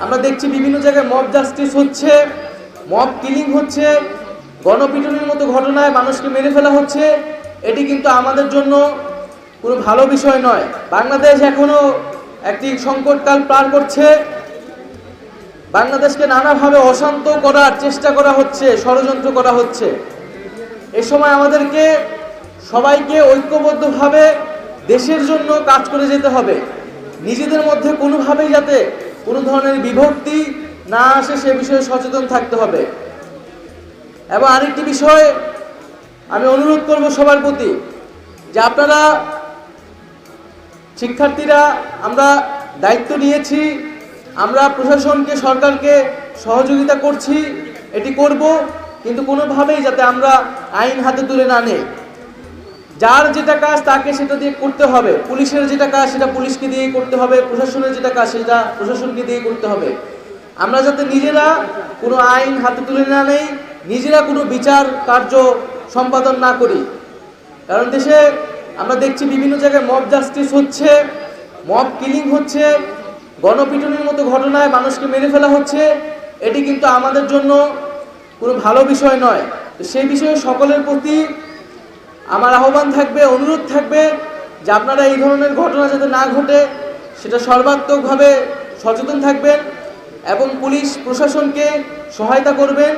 আমরা দেখছি বিভিন্ন জায়গায় মব জাস্টিস হচ্ছে, মব কিলিং হচ্ছে, গণপিটুনির মতো ঘটনায় মানুষকে মেরে ফেলা হচ্ছে। এটি কিন্তু আমাদের জন্য কোনো ভালো বিষয় নয়। বাংলাদেশ এখনো একটি সংকটকাল পার করছে। বাংলাদেশকে নানাভাবে অশান্ত করার চেষ্টা করা হচ্ছে, ষড়যন্ত্র করা হচ্ছে। এ সময় আমাদেরকে সবাইকে ঐক্যবদ্ধভাবে দেশের জন্য কাজ করে যেতে হবে। নিজেদের মধ্যে কোনোভাবেই যাতে কোনো ধরনের বিভক্তি না আসে সে বিষয়ে সচেতন থাকতে হবে। এবং আরেকটি বিষয় আমি অনুরোধ করব সবার প্রতি, যে আপনারা শিক্ষার্থীরা আমরা দায়িত্ব নিয়েছি, আমরা প্রশাসনকে সরকারকে সহযোগিতা করছি, এটি করব, কিন্তু কোনোভাবেই যাতে আমরা আইন হাতে তুলে না নেই। যার যেটা কাজ তাকে সেটা দিয়ে করতে হবে। পুলিশের যেটা কাজ সেটা পুলিশকে দিয়েই করতে হবে, প্রশাসনের যেটা কাজ সেটা প্রশাসনকে দিয়েই করতে হবে। আমরা যাতে নিজেরা কোনো আইন হাতে তুলে না নেই, নিজেরা কোনো বিচার কার্য সম্পাদন না করি। কারণ দেশে আমরা দেখছি বিভিন্ন জায়গায় মব জাস্টিস হচ্ছে, মব কিলিং হচ্ছে, গণপিটুনির মতো ঘটনায় মানুষকে মেরে ফেলা হচ্ছে। এটি কিন্তু আমাদের জন্য কোনো ভালো বিষয় নয়। তো সেই বিষয়ে সকলের প্রতি আমার আহ্বান থাকবে, অনুরোধ থাকবে যে আপনারা এই ধরনের ঘটনা যাতে না ঘটে সেটা সর্বাত্মকভাবে সচেতন থাকবেন এবং পুলিশ প্রশাসনকে সহায়তা করবেন।